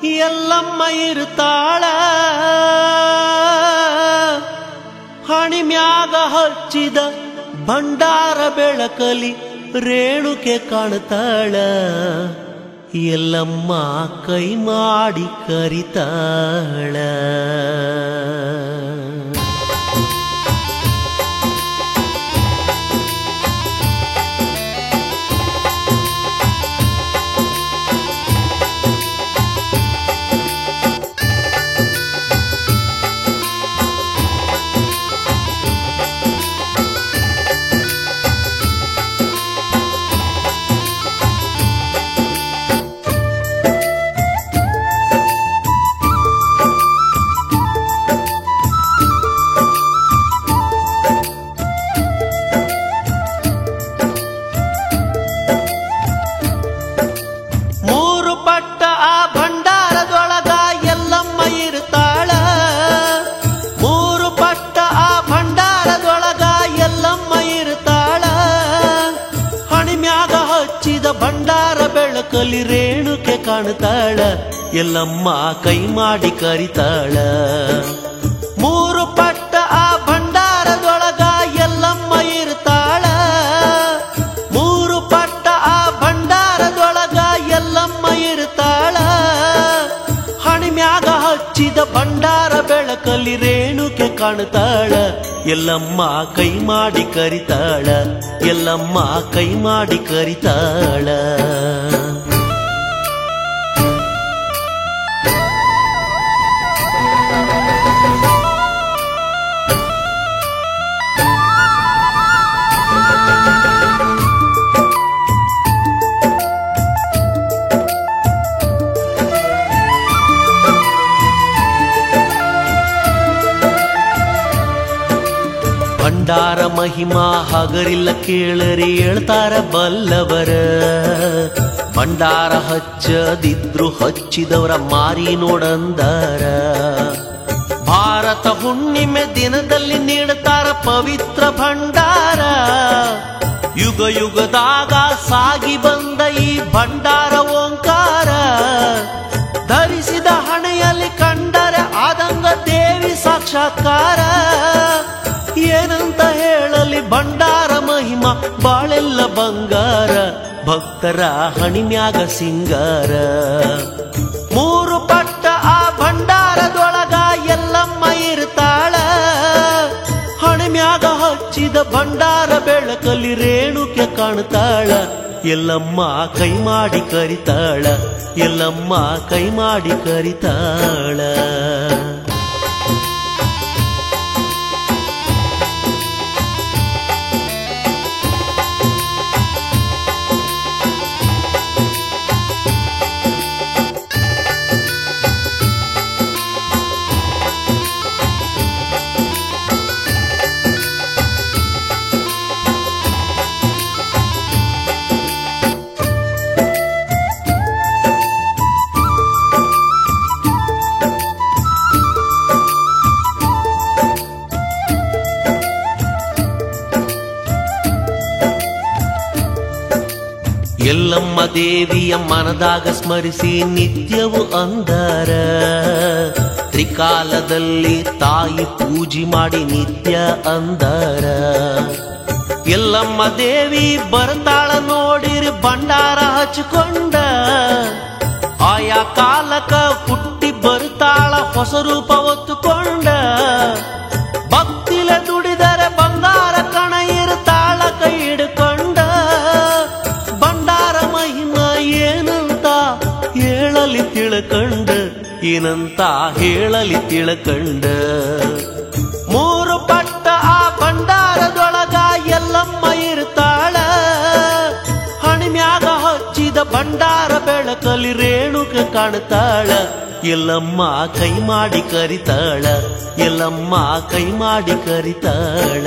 ಎಲ್ಲಮ್ಮ ಇರುತ್ತಾಳ ಹಣಿಮ್ಯಾಗ ಹಚ್ಚಿದ ಭಂಡಾರ ಬೆಳಕಲಿ ರೇಣುಕೆ ಕಾಣ್ತಾಳ ಎಲ್ಲಮ್ಮ ಕೈ ಮಾಡಿ ಕರಿತಾಳ ಭಂಡಾರ ಬೆಳಕಲಿ ರೇಣುಕೆ ಕಾಣ್ತಾಳ ಎಲ್ಲಮ್ಮ ಕೈ ಮಾಡಿ ಕರಿತಾಳ ಮೂರು ಪಟ್ಟ ಆ ಭಂಡಾರದೊಳಗ ಎಲ್ಲಮ್ಮ ಇರ್ತಾಳ ಮೂರು ಪಟ್ಟ ಆ ಭಂಡಾರದೊಳಗ ಎಲ್ಲಮ್ಮ ಇರ್ತಾಳ ಹಣಿಮ್ಯಾಗ ಹಚ್ಚಿದ ಭಂಡಾರ ಬೆಳಕಲಿ ರೇಣುಕೆ ಕಾಣ್ತಾಳ ಎಲ್ಲಮ್ಮ ಕೈ ಮಾಡಿ ಕರಿತಾಳ ಎಲ್ಲಮ್ಮ ಕೈ ಮಾಡಿ ಕರಿತಾಳ ಭಂಡಾರ ಮಹಿಮಾ ಹಗರಿಲ್ಲ ಕೇಳರಿ ಹೇಳ್ತಾರ ಬಲ್ಲವರ ಭಂಡಾರ ಹಚ್ಚದಿದ್ರು ಹಚ್ಚಿದವರ ಮಾರಿ ನೋಡಂದಾರ ಭಾರತ ಹುಣ್ಣಿಮೆ ದಿನದಲ್ಲಿ ನೀಡ್ತಾರ ಪವಿತ್ರ ಭಂಡಾರ ಯುಗ ಯುಗದಾಗ ಸಾಗಿ ಬಂದ ಈ ಭಂಡಾರ ಓಂಕಾರ ಧರಿಸಿದ ಹಣೆಯಲ್ಲಿ ಕಂಡರೆ ಆದಂಗ ದೇವಿ ಸಾಕ್ಷಾತ್ಕಾರ ಏನಂತ ಹೇಳಲಿ ಭಂಡಾರ ಮಹಿಮಾ ಬಾಳೆಲ್ಲ ಬಂಗಾರ ಭಕ್ತರ ಹಣಿಮ್ಯಾಗ ಸಿಂಗಾರ ಮೂರು ಪಟ್ಟ ಆ ಭಂಡಾರದೊಳಗ ಎಲ್ಲಮ್ಮ ಇರ್ತಾಳ ಹಣಿಮ್ಯಾಗ ಹಚ್ಚಿದ ಭಂಡಾರ ಬೆಳಕಲಿ ರೇಣುಕೆ ಕಾಣ್ತಾಳ ಎಲ್ಲಮ್ಮ ಕೈ ಮಾಡಿ ಕರಿತಾಳ ಎಲ್ಲಮ್ಮ ಕೈ ಮಾಡಿ ಕರಿತಾಳ ಎಲ್ಲಮ್ಮ ದೇವಿಯ ಮನದಾಗ ಸ್ಮರಿಸಿ ನಿತ್ಯವು ಅಂದಾರ ತ್ರಿಕಾಲದಲ್ಲಿ ತಾಯಿ ಪೂಜೆ ಮಾಡಿ ನಿತ್ಯ ಅಂದಾರ ಎಲ್ಲಮ್ಮ ದೇವಿ ಬರ್ತಾಳ ನೋಡಿರಿ ಭಂಡಾರ ಹಚ್ಕೊಂಡ ಆಯಾ ಕಾಲಕ ಹುಟ್ಟಿ ಬರ್ತಾಳ ಹೊಸ ರೂಪ ಹೊತ್ತುಕೊಂಡ ಭಕ್ತಿಲೆ ದುಡಿದರೆ ಬಂಗಾರ ಕಣ ಇರ್ತಾಳ ಕೈ ಹಿಡ್ಕೊಂಡ ಏನಂತ ಹೇಳಲಿ ತಿಳ್ಕಂಡ ಏನಂತ ಹೇಳಲಿ ತಿಳ್ಕಂಡ ಮೂರು ಪಟ್ಟ ಆ ಭಂಡಾರದೊಳಗ ಎಲ್ಲಮ್ಮ ಇರ್ತಾಳ ಹಣಿಮ್ಯಾಗ ಹಚ್ಚಿದ ಭಂಡಾರ ಬೆಳಕಲಿ ರೇಣುಕೆ ಕಾಣ್ತಾಳ ಎಲ್ಲಮ್ಮ ಕೈ ಮಾಡಿ ಕರಿತಾಳ ಎಲ್ಲಮ್ಮ ಕೈ ಮಾಡಿ ಕರಿತಾಳ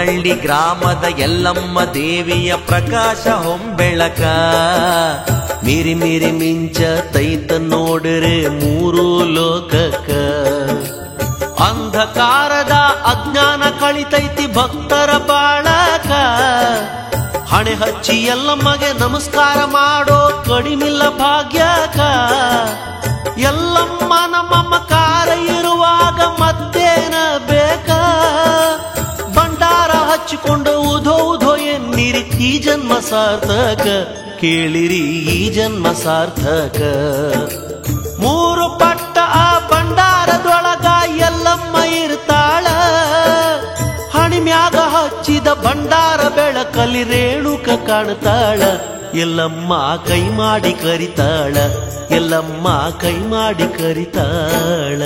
ಹೊನ್ನಳ್ಳಿ ಗ್ರಾಮದ ಎಲ್ಲಮ್ಮ ದೇವಿಯ ಪ್ರಕಾಶ ಹೊಂಬೆಳಕ ಮೀರಿ ಮೀರಿ ಮಿಂಚ ತೈತ ನೋಡ್ರೆ ಮೂರು ಲೋಕಕ್ಕ ಅಂಧಕಾರದ ಅಜ್ಞಾನ ಕಳಿತೈತಿ ಭಕ್ತರ ಬಾಳಕ ಹಣೆ ಹಚ್ಚಿ ಎಲ್ಲಮ್ಮಗೆ ನಮಸ್ಕಾರ ಮಾಡೋ ಕಡಿಮಿಲ್ಲ ಭಾಗ್ಯಕ ಎಲ್ಲಮ್ಮನ ಮಮಕಾರ ಇರುವಾಗ ಮತ್ತೇನ ಬೇಕ ಭಂಡಾರ ಹಚ್ಚಿಕೊಂಡು ಉಧೋ ಉಧೋ ಎನ್ನಿರಿ ಈ ಜನ್ಮ ಸಾರ್ಥಕ ಕೇಳಿರಿ ಈ ಜನ್ಮ ಸಾರ್ಥಕ ಮೂರು ಪಟ್ಟ ಆ ಭಂಡಾರದೊಳಗ ಎಲ್ಲಮ್ಮ ಇರ್ತಾಳ ಹಣಿಮ್ಯಾಗ ಹಚ್ಚಿದ ಭಂಡಾರ ಬೆಳಕಲ್ಲಿ ರೇಣುಕ ಕಾಣ್ತಾಳ ಎಲ್ಲಮ್ಮ ಕೈ ಮಾಡಿ ಕರಿತಾಳ ಎಲ್ಲಮ್ಮ ಕೈ ಮಾಡಿ ಕರಿತಾಳ